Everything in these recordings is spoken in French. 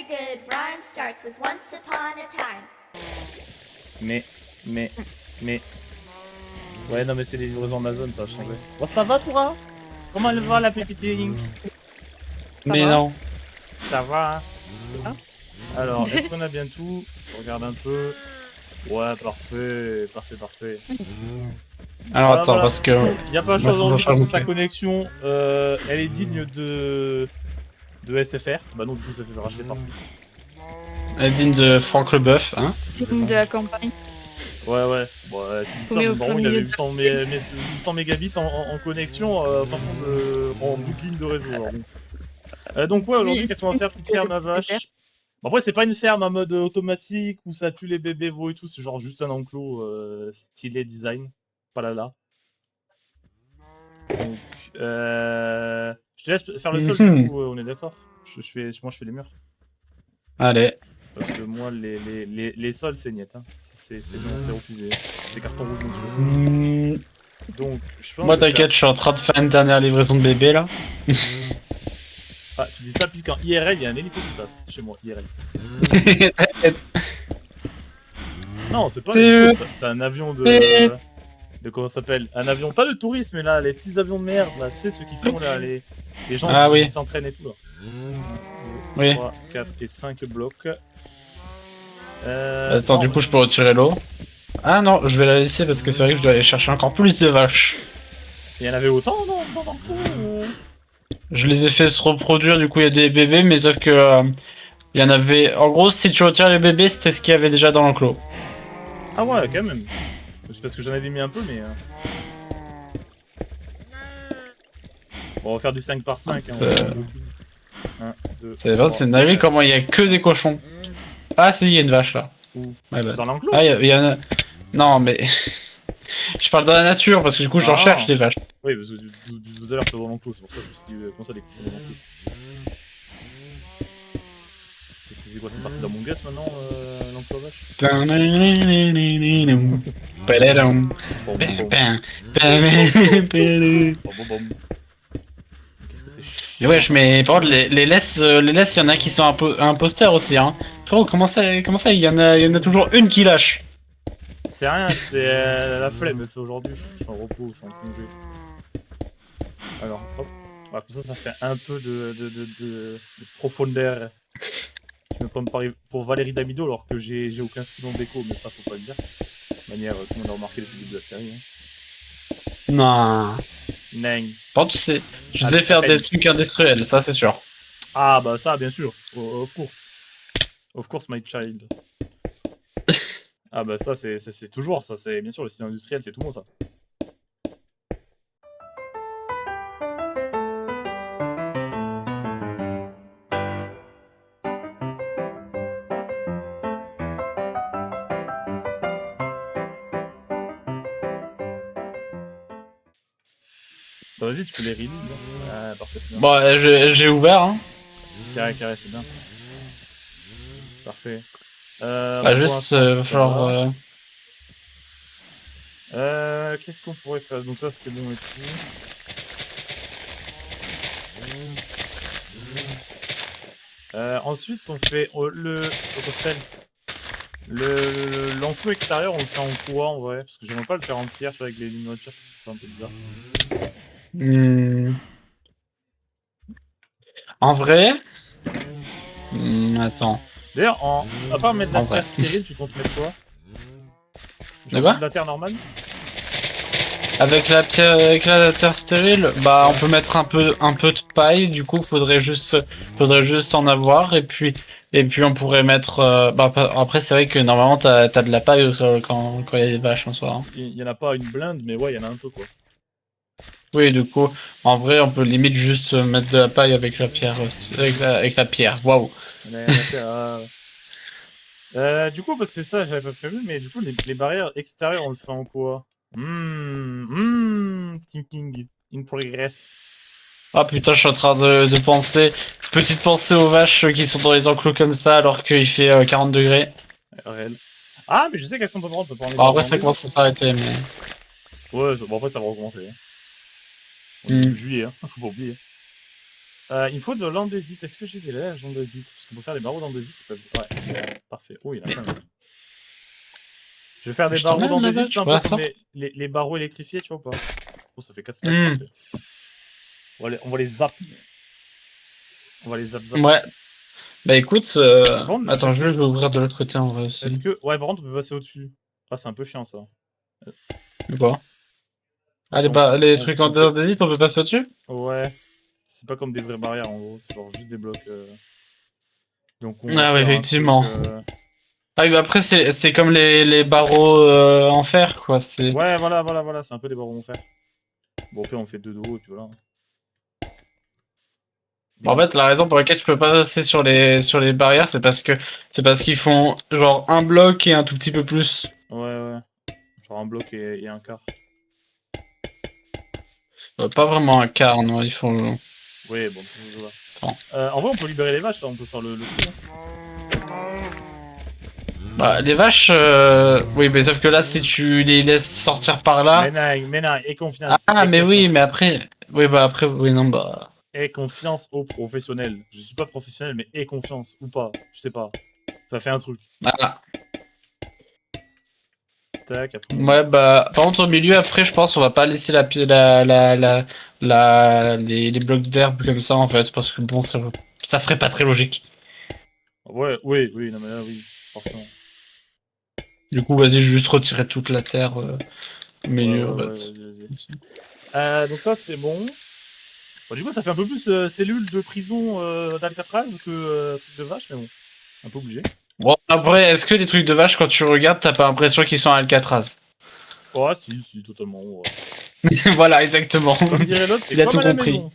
Every good rhyme starts with once upon a time. Mais. Ouais, non, mais c'est les livraisons Amazon, ça a changé. Bon, ça va, toi? Comment elle va, la petite Link? Mais va non. Ça va, hein? Alors, est-ce qu'on a bien tout? Je regarde un peu. Ouais, parfait. Alors attends, Voilà. parce que... Il y a pas de moi, chose faut que en je parce que rajoute. sa connexion, elle est digne de SFR. Bah non, du coup, ça fait racheter par Free. Digne de Franck Leboeuf, hein. De la campagne. Ouais. Bon, tu dis ça, Mais mon au baron, il plein avait milieu de 800 mégabits en connexion, en bout de ligne de réseau. Alors, bon. Donc ouais, aujourd'hui, qu'est-ce qu'on va faire? Petite ferme à vaches. Bon, après, c'est pas une ferme en mode automatique où ça tue les bébés veaux et tout. C'est genre juste un enclos stylé design. Pas là. Donc, je te laisse faire le sol, du coup, on est d'accord? Moi, je fais les murs. Allez. Parce que moi, les sols, c'est niet. Hein. C'est non, c'est refusé. C'est carton rouge, monsieur. Donc, je pense Moi, que je vais t'inquiète, je suis en train de faire une dernière livraison de bébé là. Ah, tu dis ça, puis quand IRL, il y a un hélico qui passe chez moi, IRL. T'inquiète. Non, c'est pas un hélico, c'est un avion de comment ça s'appelle? Un avion, pas de tourisme, mais là, les petits avions de merde, là, tu sais, ceux qui font là, les gens Ah qui oui. s'entraînent et tout, là. 1, 2, Oui. 3, 4 et 5 blocs. Attends, du coup, je peux retirer l'eau. Ah non, je vais la laisser parce que c'est vrai que je dois aller chercher encore plus de vaches. Il y en avait autant, non, dans le coup Je les ai fait se reproduire, du coup, il y a des bébés, mais sauf que... il y en avait... En gros, si tu retires les bébés, c'était ce qu'il y avait déjà dans l'enclos. Ah ouais, quand même. C'est parce que j'en avais mis un peu, mais... Bon, on va faire du 5 par 5, hein, on va faire beaucoup. 1, 2, C'est vrai, c'est dingue comment il y a que des cochons. Ah si, il y a une vache là. Où? Ouais, bah. Dans l'enclos? Ah, il y en a... Non, mais... je parle de la nature, parce que du coup, j'en cherche des vaches. Oui, parce que tout à l'heure, tu dans l'enclos, c'est pour ça que je me suis dit, comment ça, des cochons dans l'enclos? C'est quoi, c'est parti dans mon guess maintenant, l'enclos vache? Bon. Qu'est-ce que c'est chiant? Mais wesh, mais par contre, les laisses, il y en a qui sont imposteurs aussi, hein. Frérot, comment ça, il y en a toujours une qui lâche. C'est rien, c'est la flemme aujourd'hui, je suis en repos, je suis en congé. Alors, hop. Voilà, comme ça fait un peu de profondeur. Je me prends pour Valérie Damido alors que j'ai aucun style en déco, mais ça faut pas le dire. De manière, tout le monde a remarqué depuis le début de la série. Hein. Non. Nang. Par contre, je sais faire des trucs industriels, ça c'est sûr. Ah bah ça, bien sûr, of course. Of course, my child. Ah bah ça, c'est toujours ça, c'est bien sûr le style industriel, c'est tout bon ça. Bah vas-y, tu peux les release. Hein. Ah, parfait, c'est bien. Bon, j'ai ouvert, hein. Carré, c'est bien. Parfait. Bah, juste, genre... Qu'est-ce qu'on pourrait faire? Donc ça, c'est bon et tout. Ensuite, on fait l'enclos extérieur, on le fait en quoi en vrai? Parce que j'aimerais pas le faire en pierre, tu vois, avec les lignes de pierre, c'est un peu bizarre. En vrai... attends. D'ailleurs, à part mettre la terre stérile, tu comptes mettre quoi? De quoi? De la terre normale? Avec la terre stérile, bah on peut mettre un peu de paille. Du coup, faudrait juste en avoir et puis on pourrait mettre. Bah après, c'est vrai que normalement t'as de la paille au sol quand il y a des vaches en soi. Hein. Il y en a pas une blinde, mais ouais, il y en a un peu quoi. Oui, du coup, en vrai, on peut limite juste mettre de la paille avec la pierre, avec la pierre. Waouh. Du coup, parce que ça, j'avais pas prévu, mais du coup, les barrières extérieures, on le fait en quoi? Thinking in progress. Ah putain, je suis en train de penser. Petite pensée aux vaches qui sont dans les enclos comme ça alors qu'il fait 40 degrés. Réel. Ah, mais je sais qu'est-ce qu'on peut prendre. On peut prendre les en vrai, ça commence à s'arrêter, mais. Ouais, bon, en fait, ça va recommencer. Hein. On est juillet, hein, faut pas oublier. Il me faut de l'andésite. Est-ce que j'ai des lèvres d'andésite? Parce qu'on peut faire des barreaux d'andésite qui peuvent... Ouais, parfait. Oh, il y en a plein. Je vais faire des Je barreaux t'emmène là-bas, d'andésite, tu c'est un vois peu ça comme les barreaux électrifiés, tu vois ou pas? Oh, ça fait 4 stacks, Hmm. parfait. On va les zap. On va les zap. Ouais. Bah écoute, Bon, attends, je vais ouvrir de l'autre côté en vrai aussi. Est-ce que... Ouais, par contre, on peut passer au-dessus. Ah, c'est un peu chiant, ça. Quoi? Ah, Attends, les trucs en on fait- désite, on peut passer au-dessus? Ouais. C'est pas comme des vraies barrières, en gros. C'est genre juste des blocs. Donc, on va Ah ouais, faire un effectivement. truc, Ah oui, bah après, c'est comme les barreaux en fer, quoi. C'est... Ouais, voilà. C'est un peu des barreaux en fer. Bon, après, on fait 2 de haut, et puis voilà. En fait, la raison pour laquelle tu peux pas passer sur les barrières, c'est parce qu'ils font genre un bloc et un tout petit peu plus. Ouais. Genre un bloc et un quart. Pas vraiment un quart, non, ils font... Ouais, bon, je vois. Bon. En vrai, on peut libérer les vaches, là. On peut faire le coup, hein. Bah, les vaches, oui, mais sauf que là, si tu les laisses sortir par là... Mais non, et confiance. Ah, et mais oui, confiance. mais après... Oui, bah après, oui, non, bah... Et confiance aux professionnels. Je suis pas professionnel, mais et confiance ou pas. Je sais pas. Ça fait un truc. Voilà. Tac, après. Ouais, bah, par contre, au milieu, après, je pense, on va pas laisser les blocs d'herbe comme ça, en fait, parce que bon, ça ferait pas très logique. Ouais, oui, non, mais là, oui, forcément. Du coup, vas-y, juste retirer toute la terre au milieu, en Ouais, fait. vas-y. Donc ça, c'est bon. Bon, du coup, ça fait un peu plus cellule de prison d'Alcatraz que truc de vache, mais bon. Un peu obligé. Bon, après, est-ce que les trucs de vache, quand tu regardes, t'as pas l'impression qu'ils sont à Alcatraz? Ouais, si, totalement. Ouais. Voilà, exactement. Comme dirait l'autre, c'est Il a comme tout à la compris. maison.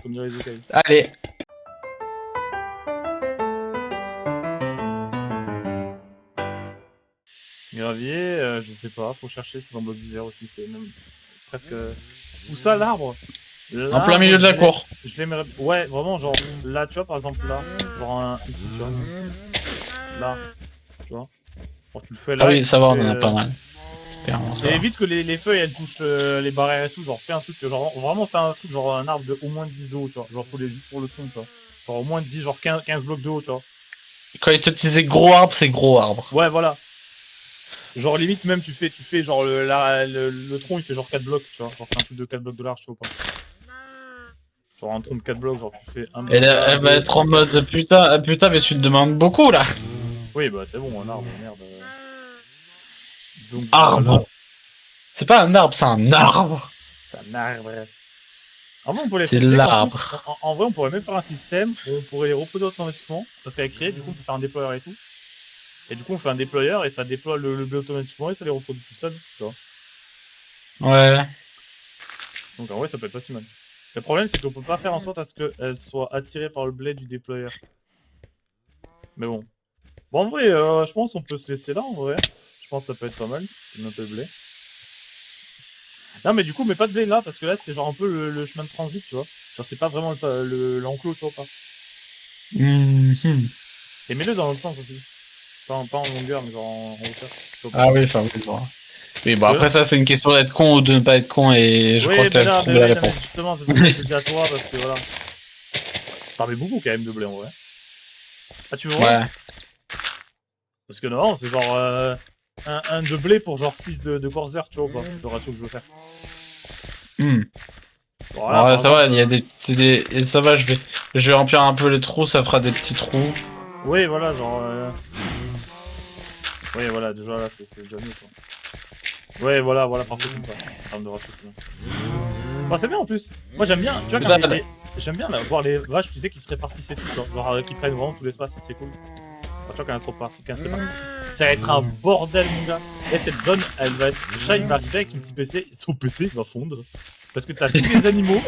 Comme dirait Zokai. Allez. Gravier, je sais pas, faut chercher, c'est dans bloc d'hiver aussi, c'est même presque... Où ça, l'arbre? En plein milieu de la cour. Je l'aimerais... Ouais, vraiment, genre, là, tu vois, par exemple, là, genre, ici, tu vois. Là, tu vois. Genre, tu le fais là... Ah et oui, tu ça va, on fais, en a pas mal. Clairement, ça Et va. évite que les feuilles, elles touchent les barrières et tout, genre, fais un truc, genre, vraiment fais un truc, genre, un arbre de au moins 10 de haut, tu vois. Genre, juste pour le tronc, tu vois. Genre, au moins 10, genre 15 blocs de haut, tu vois. Quand il te disait gros arbre, c'est gros arbre. Ouais, voilà. Genre limite même tu fais genre le tronc il fait genre 4 blocs, tu vois. Genre c'est un truc de 4 blocs de large, tu vois pas. Genre un tronc de 4 blocs, genre tu fais un bloc Elle, là, elle va deux, être trois, en quatre. mode putain, mais tu te demandes beaucoup là. Oui bah c'est bon, un arbre, merde. Donc Arbre. voilà. C'est pas un arbre, c'est un arbre. C'est un arbre. En vrai on pourrait C'est tu sais qu'en l'arbre. plus, en vrai on pourrait même faire un système où on pourrait les reproduire automatiquement. Parce qu'avec Create, du coup on peut faire un déployeur et tout. Et du coup on fait un déployeur et ça déploie le blé automatiquement et ça les reproduit tout seul, tu vois. Ouais. Donc en vrai ça peut être pas si mal. Le problème c'est qu'on peut pas faire en sorte à ce qu'elles soient attirées par le blé du déployeur. Mais bon. Bon en vrai je pense qu'on peut se laisser là en vrai. Je pense que ça peut être pas mal. Un peu de blé. Non mais du coup mets pas de blé là parce que là c'est genre un peu le chemin de transit tu vois. Genre c'est pas vraiment l'enclos tu vois pas. Mhm. Et mets-le dans l'autre sens aussi. Pas en longueur mais genre en hauteur. Tu vois pas. Ah oui, enfin oui, bon. Oui, bon après ça c'est une question d'être con ou de ne pas être con et je Oui, crois que mais t'as non, trouvé la mais réponse. justement c'est pour ça que je le dis à toi parce que voilà. T'en mets beaucoup quand même de blé en vrai. Ah tu veux voir? Ouais. Parce que non, c'est genre un de blé pour genre 6 de Corsair, tu vois, pas le ratio que je veux faire. Hmm. Voilà, Ouais, par ça va, exemple, il y a et ça va, je vais remplir un peu les trous, ça fera des petits trous. Oui, voilà, genre... Oui, voilà, déjà là, c'est déjà mieux, quoi. Ouais, voilà, parfait comme ça. En termes de ratio, c'est bien. Bon, c'est bien en plus. Moi, j'aime bien, tu vois, quand Putain, j'aime bien là, voir les vaches, tu sais, qui se répartissent et tout, genre qui prennent vraiment tout l'espace, c'est cool. Enfin, tu vois, quand elles se répartissent. Ça va être un bordel, mon gars. Et cette zone, elle va être... Le chat, il va arriver avec son petit PC, son PC, il va fondre. Parce que t'as tous les animaux,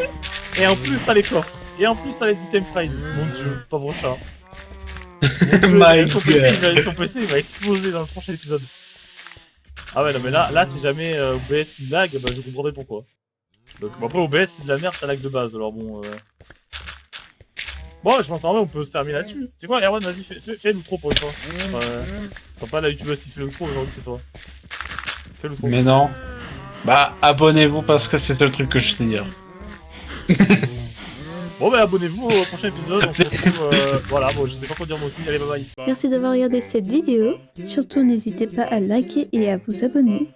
et en plus t'as les coffres, et en plus t'as les items files. Mon dieu, pauvre chat. My Son PC, il va exploser dans le prochain épisode. Ah ouais, non mais là si jamais OBS il lag, bah je comprendrai pourquoi. Donc bon, après OBS c'est de la merde, ça lag de base, alors bon... Bon, je pense en vrai on peut se terminer là-dessus. C'est quoi, Erwan, vas-y, fais l'outro pour une fois. C'est pas la youtubeuse qui fait l'outro aujourd'hui, c'est toi. Fais l'outro. mais non. Bah abonnez-vous parce que c'est le truc que je te dire. Bon bah abonnez-vous au prochain épisode, on se retrouve, voilà, bon je sais pas quoi dire moi aussi, allez bye bye. Merci d'avoir regardé cette vidéo. Surtout, n'hésitez pas à liker et à vous abonner.